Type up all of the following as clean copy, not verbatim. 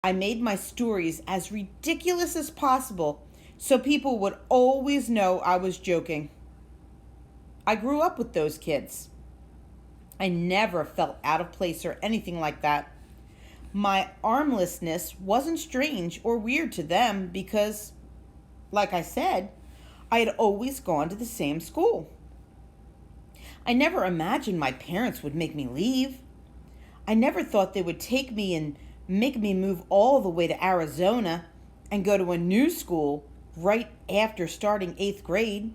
I made my stories as ridiculous as possible so people would always know I was joking. I grew up with those kids. I never felt out of place or anything like that. My armlessness wasn't strange or weird to them because, like I said, I had always gone to the same school. I never imagined my parents would make me leave. I never thought they would take me and make me move all the way to Arizona and go to a new school right after starting 8th grade.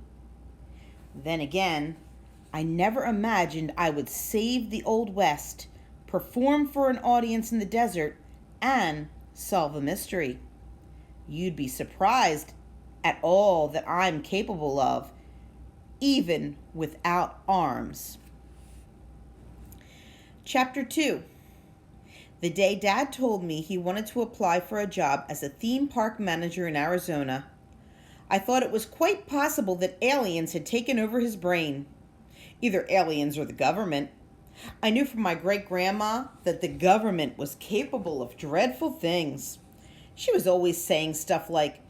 Then again, I never imagined I would save the Old West, perform for an audience in the desert, and solve a mystery. You'd be surprised at all that I'm capable of, even without arms. Chapter 2. The day Dad told me he wanted to apply for a job as a theme park manager in Arizona, I thought it was quite possible that aliens had taken over his brain. Either aliens or the government. I knew from my great-grandma that the government was capable of dreadful things. She was always saying stuff like,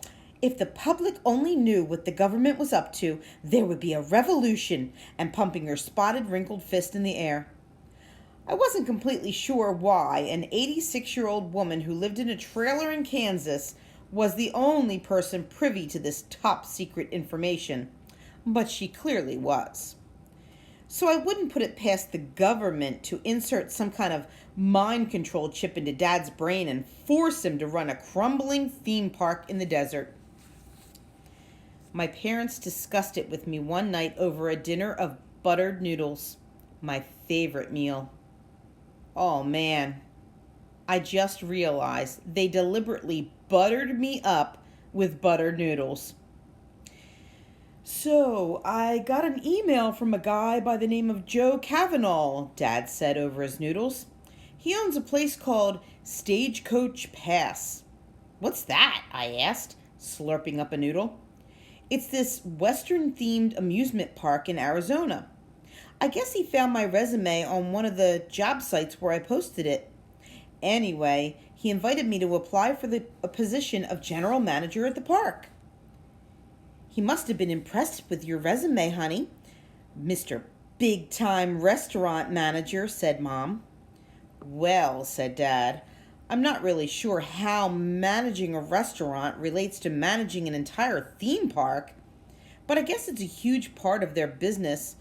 if the public only knew what the government was up to, there would be a revolution, and pumping her spotted, wrinkled fist in the air. I wasn't completely sure why an 86-year-old woman who lived in a trailer in Kansas was the only person privy to this top-secret information, but she clearly was. So I wouldn't put it past the government to insert some kind of mind control chip into Dad's brain and force him to run a crumbling theme park in the desert. My parents discussed it with me one night over a dinner of buttered noodles, my favorite meal. Oh man, I just realized they deliberately buttered me up with buttered noodles. So, I got an email from a guy by the name of Joe Cavanaugh, Dad said over his noodles. He owns a place called Stagecoach Pass. What's that? I asked, slurping up a noodle. It's this Western-themed amusement park in Arizona. I guess he found my resume on one of the job sites where I posted it. Anyway, he invited me to apply for a position of general manager at the park. He must have been impressed with your resume, honey, Mr. Big-time restaurant manager, said Mom. Well, said Dad, I'm not really sure how managing a restaurant relates to managing an entire theme park, but I guess it's a huge part of their business.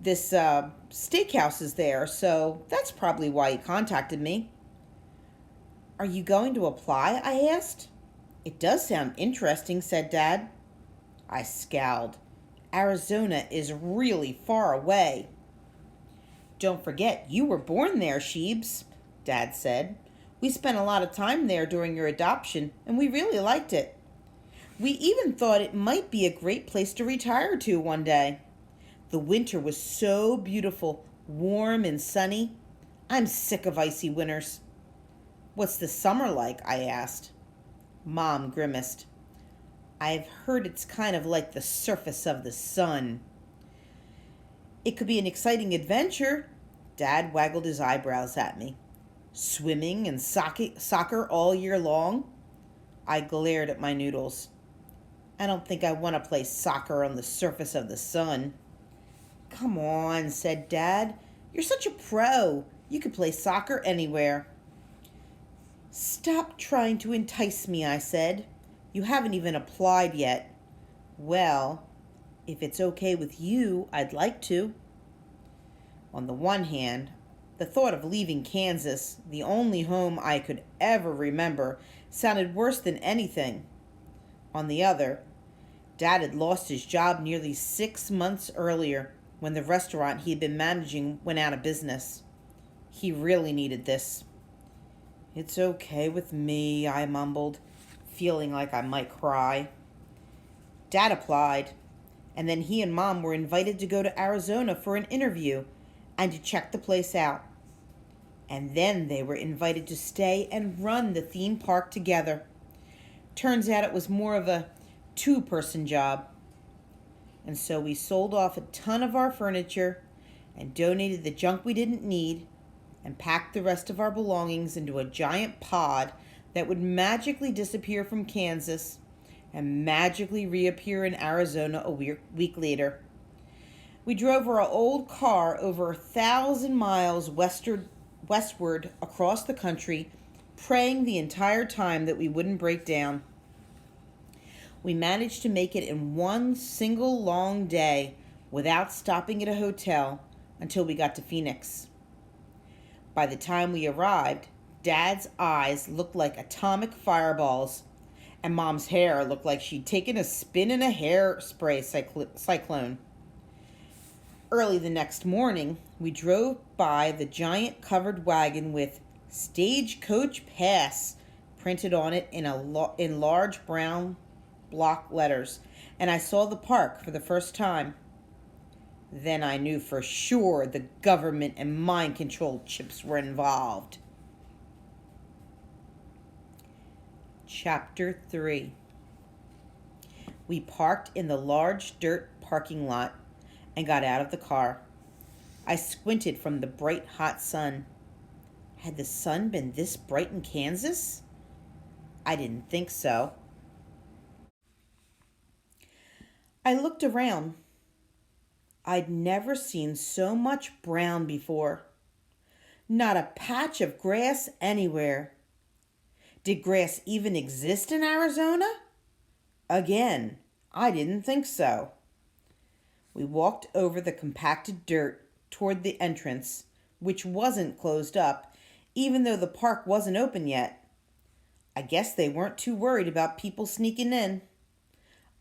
This steakhouse is there, so that's probably why he contacted me. Are you going to apply? I asked. It does sound interesting, said Dad. I scowled. Arizona is really far away. Don't forget, you were born there, Sheebs, Dad said. We spent a lot of time there during your adoption, and we really liked it. We even thought it might be a great place to retire to one day. The winter was so beautiful, warm and sunny. I'm sick of icy winters. What's the summer like? I asked. Mom grimaced. I've heard it's kind of like the surface of the sun. It could be an exciting adventure. Dad waggled his eyebrows at me. Swimming and soccer all year long? I glared at my noodles. I don't think I want to play soccer on the surface of the sun. Come on, said Dad. You're such a pro. You could play soccer anywhere. Stop trying to entice me, I said. You haven't even applied yet. Well, if it's okay with you, I'd like to. On the one hand, the thought of leaving Kansas, the only home I could ever remember, sounded worse than anything. On the other, Dad had lost his job nearly 6 months earlier when the restaurant he had been managing went out of business. He really needed this. It's okay with me, I mumbled, feeling like I might cry. Dad applied, and then he and Mom were invited to go to Arizona for an interview and to check the place out. And then they were invited to stay and run the theme park together. Turns out it was more of a 2-person job. And so we sold off a ton of our furniture and donated the junk we didn't need and packed the rest of our belongings into a giant pod that would magically disappear from Kansas and magically reappear in Arizona a week later. We drove our old car over 1,000 miles westward across the country, praying the entire time that we wouldn't break down. We managed to make it in one single long day without stopping at a hotel until we got to Phoenix. By the time we arrived, Dad's eyes looked like atomic fireballs, and Mom's hair looked like she'd taken a spin in a hairspray cyclone. Early the next morning, we drove by the giant covered wagon with Stagecoach Pass printed on it in large brown block letters, and I saw the park for the first time. Then I knew for sure the government and mind control chips were involved. Chapter 3. We parked in the large dirt parking lot and got out of the car. I squinted from the bright, hot sun. Had the sun been this bright in Kansas? I didn't think so. I looked around. I'd never seen so much brown before. Not a patch of grass anywhere. Did grass even exist in Arizona? Again, I didn't think so. We walked over the compacted dirt toward the entrance, which wasn't closed up, even though the park wasn't open yet. I guess they weren't too worried about people sneaking in.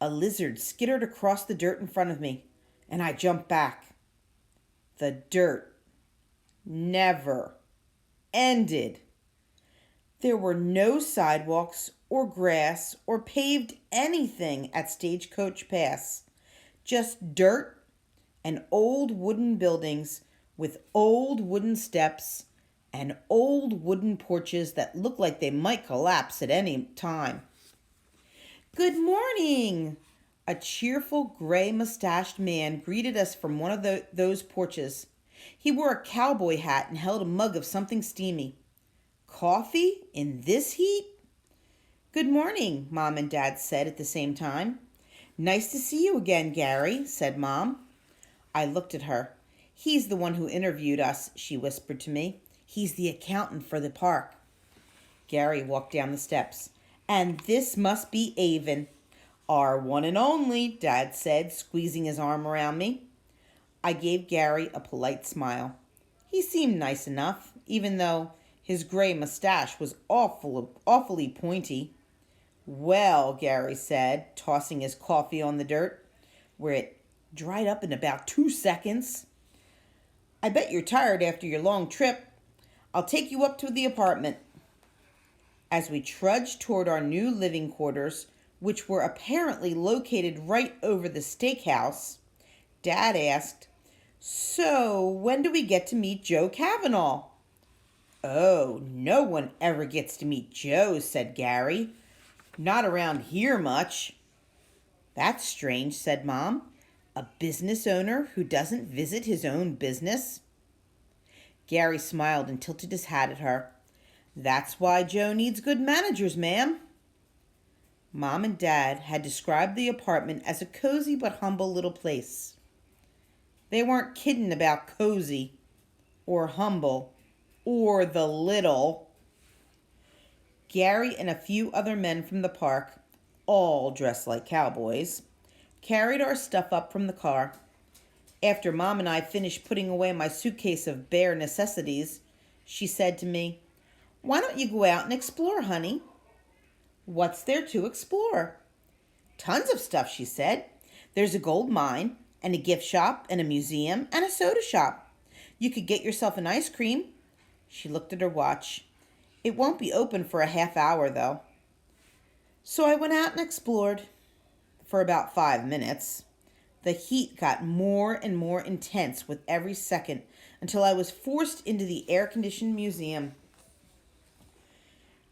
A lizard skittered across the dirt in front of me, and I jumped back. The dirt never ended. There were no sidewalks or grass or paved anything at Stagecoach Pass. Just dirt and old wooden buildings with old wooden steps and old wooden porches that looked like they might collapse at any time. Good morning! A cheerful gray-mustached man greeted us from one of those porches. He wore a cowboy hat and held a mug of something steamy. Coffee in this heat? Good morning, Mom and Dad said at the same time. Nice to see you again, Gary, said Mom. I looked at her. He's the one who interviewed us, she whispered to me. He's the accountant for the park. Gary walked down the steps. And this must be Avon. Our one and only, Dad said, squeezing his arm around me. I gave Gary a polite smile. He seemed nice enough, even though his gray mustache was awfully pointy. Well, Gary said, tossing his coffee on the dirt, where it dried up in about 2 seconds. I bet you're tired after your long trip. I'll take you up to the apartment. As we trudged toward our new living quarters, which were apparently located right over the steakhouse, Dad asked, So, when do we get to meet Joe Cavanaugh? Oh, no one ever gets to meet Joe, said Gary. Not around here much. That's strange, said Mom. A business owner who doesn't visit his own business? Gary smiled and tilted his hat at her. That's why Joe needs good managers, ma'am. Mom and Dad had described the apartment as a cozy but humble little place. They weren't kidding about cozy, or humble, or the little. Gary and a few other men from the park, all dressed like cowboys, carried our stuff up from the car. After Mom and I finished putting away my suitcase of bare necessities, she said to me, Why don't you go out and explore, honey? What's there to explore? Tons of stuff, she said. There's a gold mine, and a gift shop, and a museum, and a soda shop. You could get yourself an ice cream. She looked at her watch. It won't be open for a half hour, though. So I went out and explored for about 5 minutes. The heat got more and more intense with every second until I was forced into the air-conditioned museum.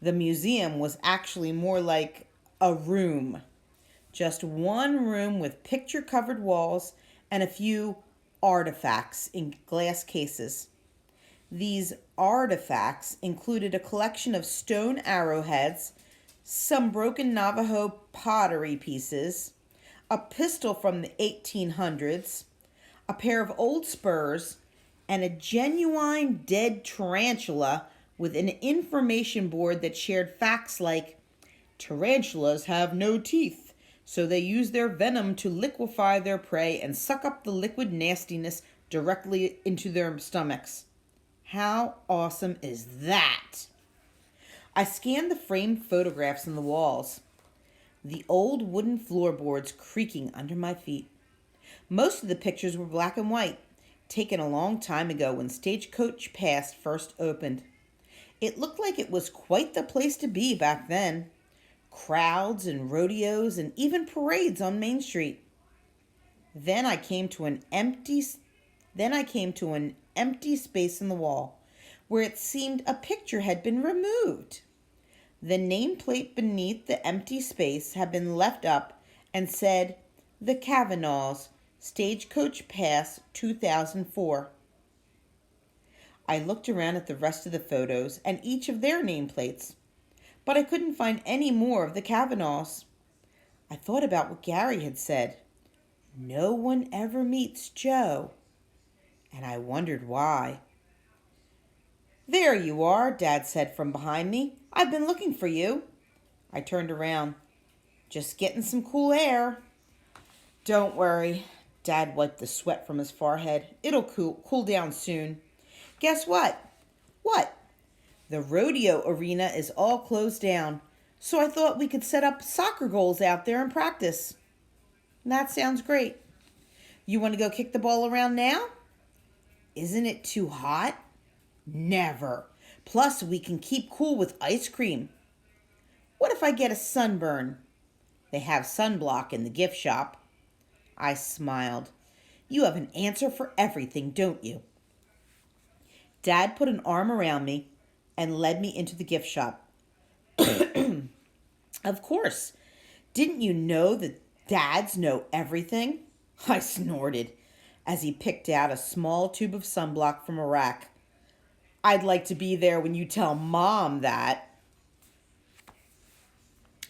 The museum was actually more like a room. Just one room with picture-covered walls and a few artifacts in glass cases. These artifacts included a collection of stone arrowheads, some broken Navajo pottery pieces, a pistol from the 1800s, a pair of old spurs, and a genuine dead tarantula with an information board that shared facts like tarantulas have no teeth, so they use their venom to liquefy their prey and suck up the liquid nastiness directly into their stomachs. How awesome is that? I scanned the framed photographs on the walls, the old wooden floorboards creaking under my feet. Most of the pictures were black and white, taken a long time ago when Stagecoach Pass first opened. It looked like it was quite the place to be back then. Crowds and rodeos and even parades on Main Street. Then I came to an empty space in the wall where it seemed a picture had been removed. The nameplate beneath the empty space had been left up and said, "The Kavanaughs, Stagecoach Pass 2004. I looked around at the rest of the photos and each of their nameplates, but I couldn't find any more of the Kavanaughs. I thought about what Gary had said. No one ever meets Joe. And I wondered why. "There you are," Dad said from behind me. "I've been looking for you." I turned around. "Just getting some cool air." "Don't worry." Dad wiped the sweat from his forehead. "It'll cool down soon. Guess what?" "What?" "The rodeo arena is all closed down, so I thought we could set up soccer goals out there and practice." "That sounds great. You want to go kick the ball around now?" "Isn't it too hot?" "Never. Plus, we can keep cool with ice cream." "What if I get a sunburn?" "They have sunblock in the gift shop." I smiled. "You have an answer for everything, don't you?" Dad put an arm around me and led me into the gift shop. "Of course. Didn't you know that dads know everything?" I snorted as he picked out a small tube of sunblock from a rack. "I'd like to be there when you tell Mom that."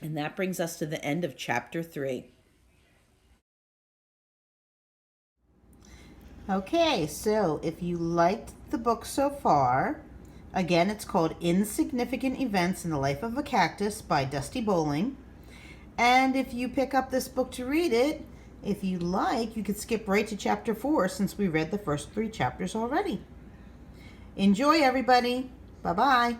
And that brings us to the end of chapter 3. Okay, so if you liked the book so far, again, it's called Insignificant Events in the Life of a Cactus by Dusty Bowling. And if you pick up this book to read it, if you like, you could skip right to chapter 4 since we read the first 3 chapters already. Enjoy, everybody. Bye-bye.